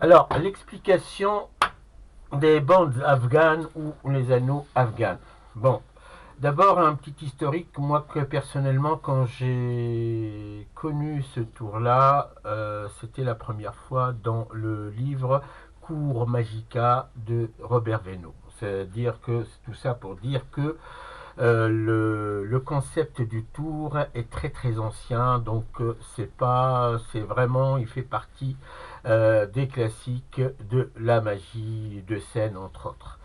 Alors, l'explication des bandes afghanes ou les anneaux afghanes. Bon, d'abord un petit historique. Moi, que personnellement, quand j'ai connu ce tour-là, c'était la première fois dans le livre Cours Magica de Robert Veno. C'est-à-dire que tout ça pour dire que le concept du tour est très très ancien, donc c'est vraiment, il fait partie des classiques de la magie de scène entre autres.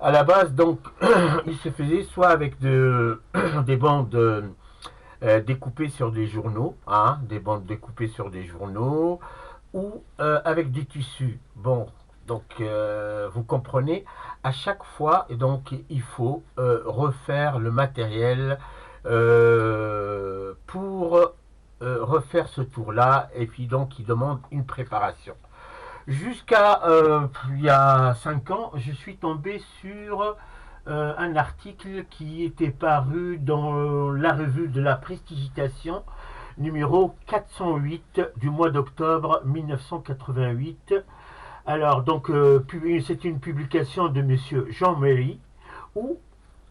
À la base, donc, il se faisait soit avec des bandes découpées sur des journaux, hein, des bandes découpées sur des journaux, ou avec du tissu. Bon, donc vous comprenez, à chaque fois, donc il faut refaire le matériel pour refaire ce tour-là, et puis donc il demande une préparation. Jusqu'à il y a 5 ans, je suis tombé sur un article qui était paru dans la revue de la prestigitation numéro 408 du mois d'octobre 1988. Alors, donc, c'est une publication de monsieur Jean Méry où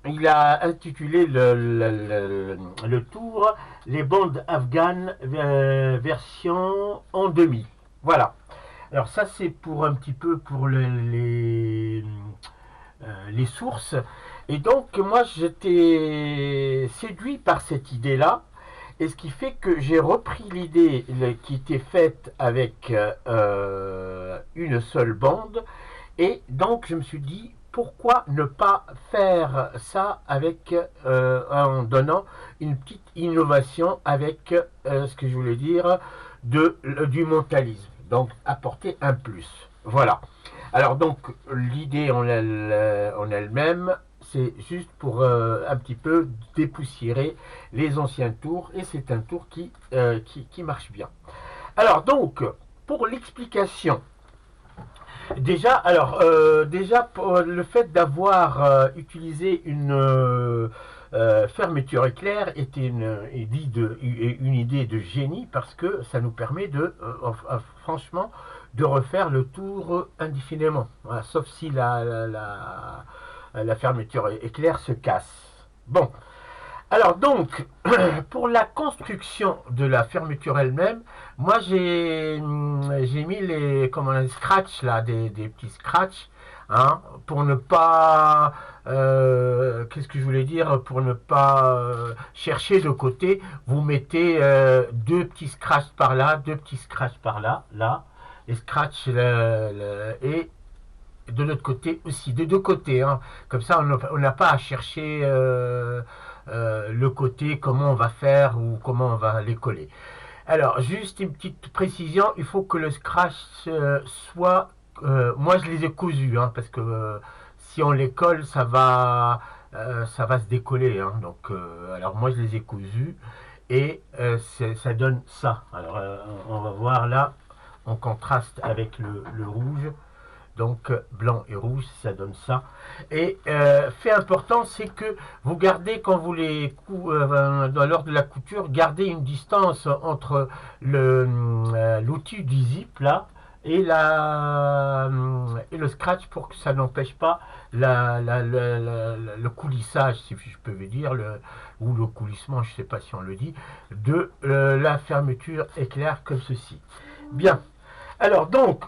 il a intitulé le tour Les bandes afghanes version en demi. Voilà. Alors ça c'est pour un petit peu pour les sources. Et donc moi j'étais séduit par cette idée-là. Et ce qui fait que j'ai repris l'idée qui était faite avec une seule bande. Et donc je me suis dit, pourquoi ne pas faire ça avec en donnant une petite innovation avec ce que je voulais dire du mentalisme. Donc apporter un plus. Voilà. Alors donc l'idée en elle-même, c'est juste pour un petit peu dépoussiérer les anciens tours et c'est un tour qui marche bien. Alors donc pour l'explication, déjà pour le fait d'avoir utilisé une fermeture éclair était une idée de génie parce que ça nous permet de franchement de refaire le tour indéfiniment. Voilà, sauf si la fermeture éclair se casse. Bon, alors donc, pour la construction de la fermeture elle-même, moi j'ai mis les scratch là, des petits scratch, hein, pour ne pas, qu'est-ce que je voulais dire, pour ne pas chercher de côté, vous mettez deux petits scratch par là, deux petits scratch par là, là, les scratch et de l'autre côté aussi, de deux côtés. Hein. Comme ça, on n'a pas à chercher le côté, comment on va faire ou comment on va les coller. Alors, juste une petite précision, il faut que le scratch soit... moi, je les ai cousus, hein, parce que si on les colle, ça va se décoller. Hein, donc, alors moi, je les ai cousus et ça donne ça. Alors, on va voir là, en contraste avec le rouge. Donc blanc et rouge, ça donne ça. Et fait important, c'est que vous gardez quand vous lors de la couture, gardez une distance entre l'outil du zip là et le scratch pour que ça n'empêche pas le coulissage, si je peux dire, ou le coulissement, je ne sais pas si on le dit, de la fermeture éclair comme ceci. Bien. Alors donc,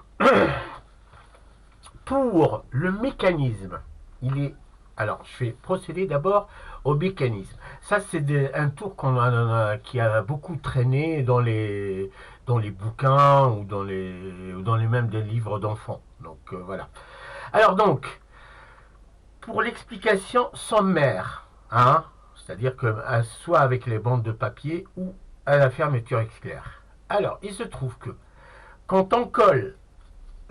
pour le mécanisme, il est. Alors, je vais procéder d'abord au mécanisme. Ça, c'est un tour qui a beaucoup traîné dans les bouquins ou dans les mêmes des livres d'enfants. Donc, voilà. Alors, donc, pour l'explication sommaire, hein, c'est-à-dire que soit avec les bandes de papier ou à la fermeture éclair. Alors, il se trouve que quand on colle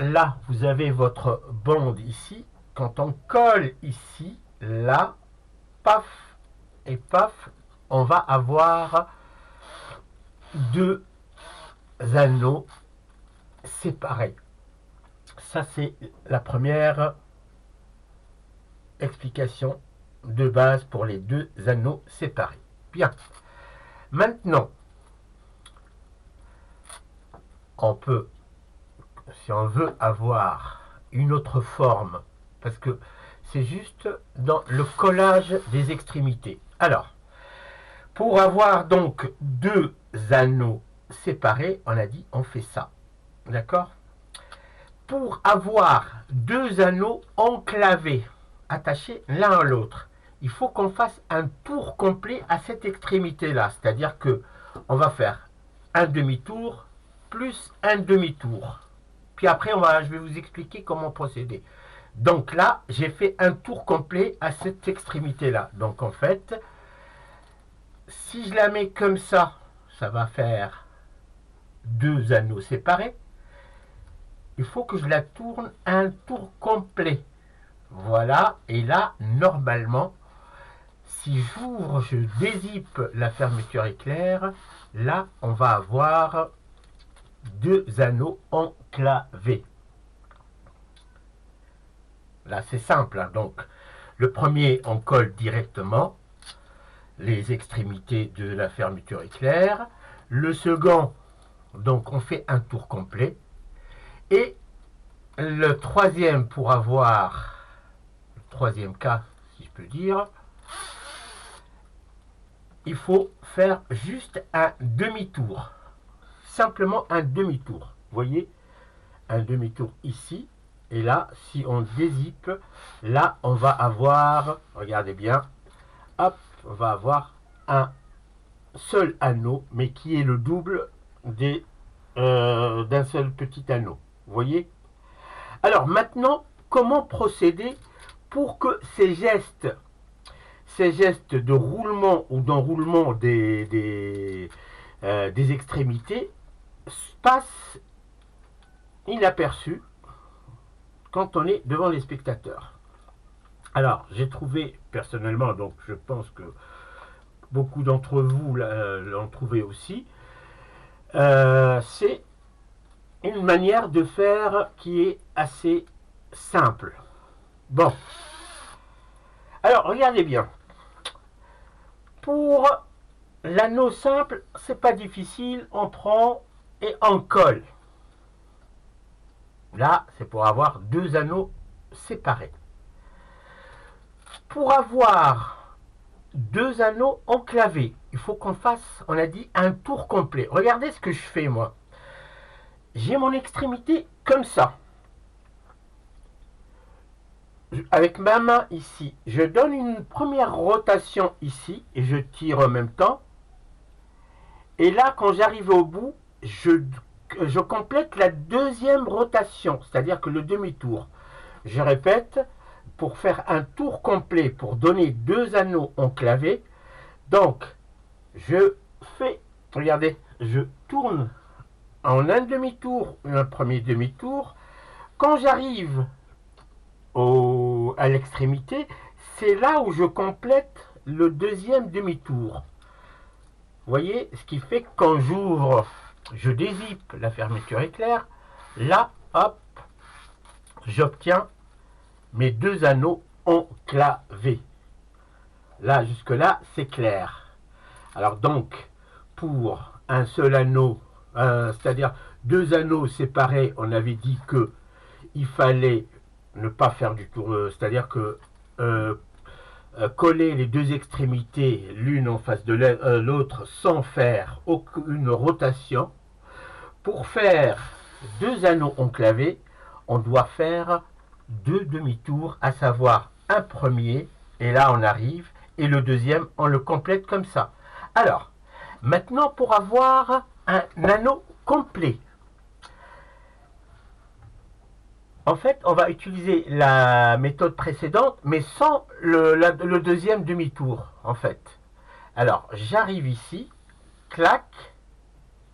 là, vous avez votre bande ici. Quand on colle ici, là, paf et paf, on va avoir deux anneaux séparés. Ça, c'est la première explication de base pour les deux anneaux séparés. Bien. Maintenant, on peut, si on veut avoir une autre forme, parce que c'est juste dans le collage des extrémités. Alors, pour avoir donc deux anneaux séparés, on a dit on fait ça. D'accord? Pour avoir deux anneaux enclavés, attachés l'un à l'autre, il faut qu'on fasse un tour complet à cette extrémité-là. C'est-à-dire que on va faire un demi-tour plus un demi-tour. Puis après, je vais vous expliquer comment procéder. Donc là, j'ai fait un tour complet à cette extrémité-là. Donc en fait, si je la mets comme ça, ça va faire deux anneaux séparés. Il faut que je la tourne un tour complet. Voilà, et là, normalement, si j'ouvre, je dézippe la fermeture éclair, là, on va avoir deux anneaux enclavés. Là, c'est simple, hein. Donc, le premier, on colle directement les extrémités de la fermeture éclair. Le second, donc, on fait un tour complet. Et le troisième, pour avoir le troisième cas, si je peux dire, il faut faire juste un demi-tour. Simplement un demi-tour. Vous voyez, un demi-tour ici. Et là, si on dézippe, là, on va avoir, regardez bien, hop, on va avoir un seul anneau, mais qui est le double d'un seul petit anneau. Vous voyez? Alors maintenant, comment procéder pour que ces gestes de roulement ou d'enroulement des extrémités passent inaperçus quand on est devant les spectateurs. Alors, j'ai trouvé personnellement, donc je pense que beaucoup d'entre vous l'ont trouvé aussi, c'est une manière de faire qui est assez simple. Bon. Alors, regardez bien. Pour l'anneau simple, c'est pas difficile, on prend et on colle. Là, c'est pour avoir deux anneaux séparés. Pour avoir deux anneaux enclavés, il faut qu'on fasse, on a dit, un tour complet. Regardez ce que je fais, moi. J'ai mon extrémité comme ça. Avec ma main ici, je donne une première rotation ici et je tire en même temps. Et là, quand j'arrive au bout, je complète la deuxième rotation, c'est-à-dire que le demi-tour. Je répète, pour faire un tour complet, pour donner deux anneaux enclavés, donc je fais, regardez, je tourne en un demi-tour, un premier demi-tour. Quand j'arrive à l'extrémité, c'est là où je complète le deuxième demi-tour. Vous voyez, ce qui fait que quand j'ouvre, je dézippe la fermeture éclair, là, hop, j'obtiens mes deux anneaux enclavés. Là, jusque-là, c'est clair. Alors donc, pour un seul anneau, c'est-à-dire deux anneaux séparés, on avait dit que il fallait ne pas faire du tour, c'est-à-dire que coller les deux extrémités l'une en face de l'autre sans faire aucune rotation. Pour faire deux anneaux enclavés, on doit faire deux demi-tours, à savoir un premier, et là on arrive, et le deuxième, on le complète comme ça. Alors, maintenant pour avoir un anneau complet, en fait, on va utiliser la méthode précédente, mais sans le deuxième demi-tour, en fait. Alors, j'arrive ici, clac,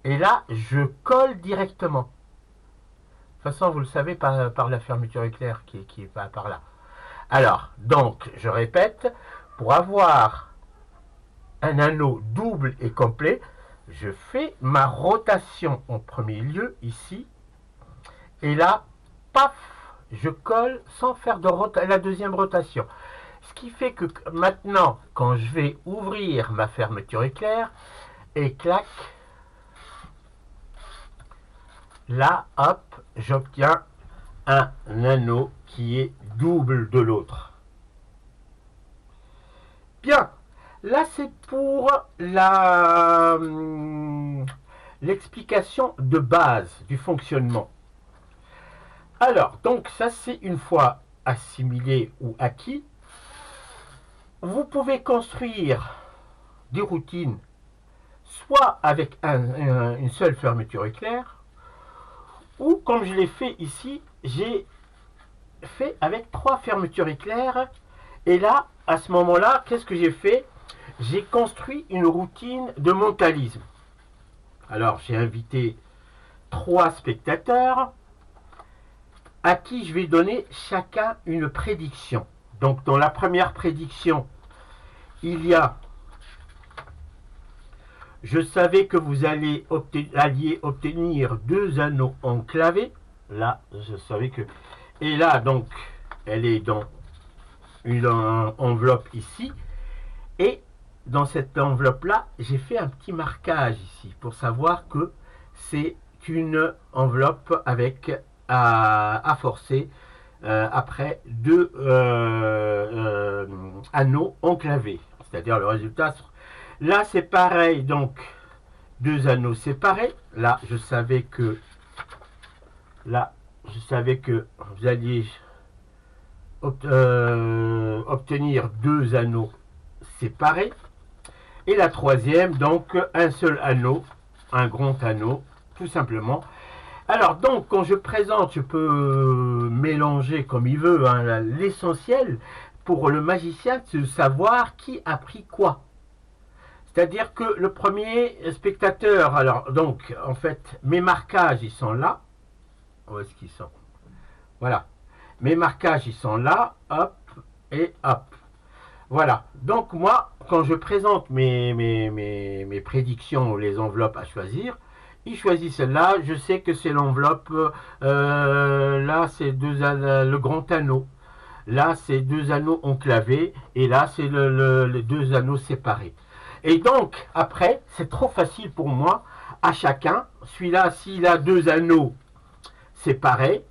et là, je colle directement. De toute façon, vous le savez par la fermeture éclair qui est par là. Alors, donc, je répète, pour avoir un anneau double et complet, je fais ma rotation en premier lieu, ici, et là, paf, je colle sans faire la deuxième rotation. Ce qui fait que maintenant, quand je vais ouvrir ma fermeture éclair, et clac, là, hop, j'obtiens un anneau qui est double de l'autre. Bien, là c'est pour l'explication de base du fonctionnement. Alors, donc ça c'est une fois assimilé ou acquis. Vous pouvez construire des routines soit avec une seule fermeture éclair, ou comme je l'ai fait ici, j'ai fait avec 3 fermetures éclair. Et là, à ce moment-là, qu'est-ce que j'ai fait? J'ai construit une routine de mentalisme. Alors, j'ai invité 3 spectateurs à qui je vais donner chacun une prédiction. Donc, dans la première prédiction, il y a: je savais que vous alliez obtenir 2 anneaux enclavés. Là, je savais que... Et là, donc, elle est dans une enveloppe ici. Et dans cette enveloppe-là, j'ai fait un petit marquage ici pour savoir que c'est une enveloppe avec à forcer après 2 anneaux enclavés. C'est-à-dire le résultat. Là, c'est pareil, donc 2 anneaux séparés. Là, je savais que vous alliez obtenir 2 anneaux séparés. Et la troisième, donc un seul anneau, un grand anneau, tout simplement. Alors donc, quand je présente, je peux mélanger comme il veut. Hein, l'essentiel pour le magicien, c'est de savoir qui a pris quoi. C'est-à-dire que le premier spectateur, alors donc, en fait, mes marquages, ils sont là. Où est-ce qu'ils sont? Voilà. Mes marquages, ils sont là, hop, et hop. Voilà. Donc moi, quand je présente mes prédictions, les enveloppes à choisir, il choisit celle-là. Je sais que c'est l'enveloppe, là c'est le grand anneau. Là c'est 2 anneaux enclavés. Et là c'est les 2 anneaux séparés. Et donc, après, c'est trop facile pour moi. À chacun, celui-là, s'il a 2 anneaux séparés,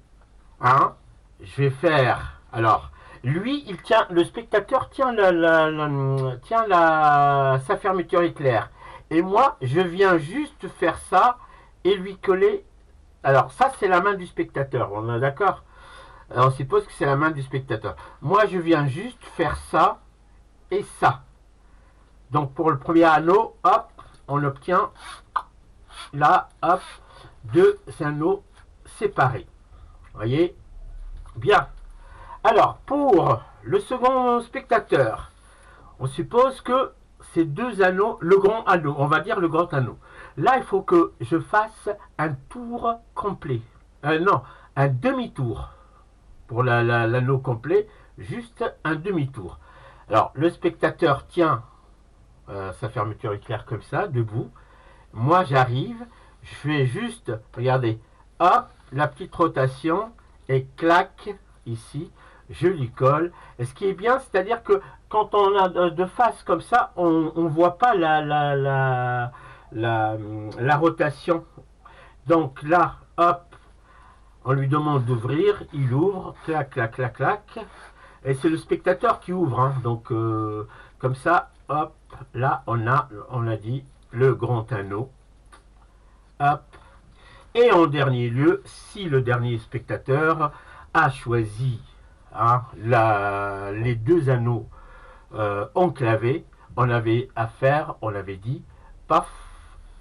hein, je vais faire... Alors, lui, il tient, le spectateur tient, sa fermeture éclair. Et moi, je viens juste faire ça et lui coller. Alors, ça, c'est la main du spectateur. On est d'accord? On suppose que c'est la main du spectateur. Moi, je viens juste faire ça et ça. Donc, pour le premier anneau, hop, on obtient là, hop, 2 anneaux séparés. Vous voyez? Bien. Alors, pour le second spectateur, on suppose que ces 2 anneaux, le grand anneau, on va dire le grand anneau. Là, il faut que je fasse un tour complet. Non, un demi-tour. Pour l'anneau complet, juste un demi-tour. Alors, le spectateur tient sa fermeture éclair comme ça, debout. Moi, j'arrive, je fais juste, regardez, hop, la petite rotation, et clac, ici, je lui colle. Et ce qui est bien, c'est-à-dire que quand on a de face comme ça, on ne voit pas la rotation. Donc là, hop, on lui demande d'ouvrir, il ouvre, clac, clac, clac, clac. Et c'est le spectateur qui ouvre. Hein. Donc, comme ça, hop, là, on a dit le grand anneau. Hop. Et en dernier lieu, si le dernier spectateur a choisi hein, les 2 anneaux enclavés, on avait à faire, on avait dit, paf,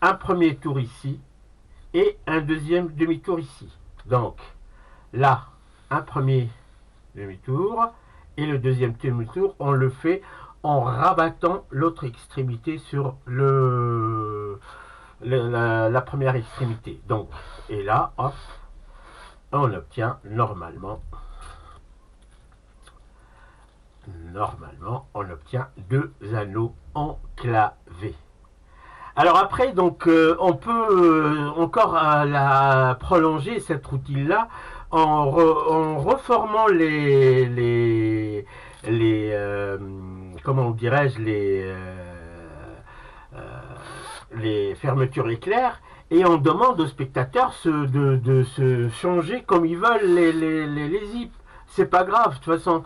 un premier tour ici et un deuxième demi-tour ici. Donc, là, un premier demi-tour et le deuxième demi-tour, on le fait en rabattant l'autre extrémité sur la première extrémité. Donc, et là, hop, on obtient normalement, on obtient 2 anneaux enclavés. Alors après, donc, on peut encore la prolonger cette routine-là en reformant comment dirais-je, les fermetures éclair. et on demande aux spectateurs de se changer comme ils veulent les zips. C'est pas grave, de toute façon,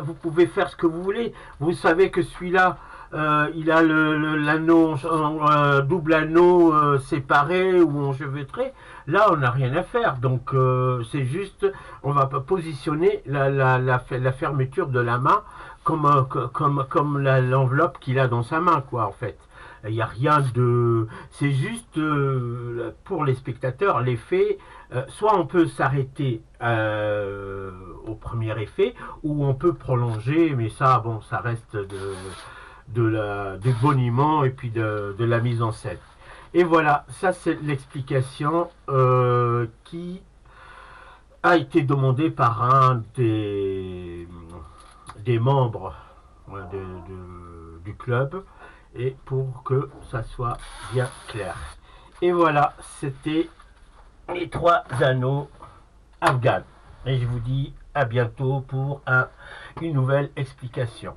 vous pouvez faire ce que vous voulez. Vous savez que celui-là, il a l'anneau, double anneau séparé ou enchevêtré. Là, on n'a rien à faire. Donc, c'est juste, on va pas positionner la fermeture de la main comme l'enveloppe qu'il a dans sa main, quoi, en fait. Il n'y a rien de... C'est juste pour les spectateurs, l'effet, soit on peut s'arrêter au premier effet, ou on peut prolonger, mais ça, bon, ça reste du boniment et puis de la mise en scène. Et voilà, ça c'est l'explication qui a été demandée par un des membres du club, et pour que ça soit bien clair. Et voilà, c'était les 3 anneaux afghans. Et je vous dis à bientôt pour une nouvelle explication.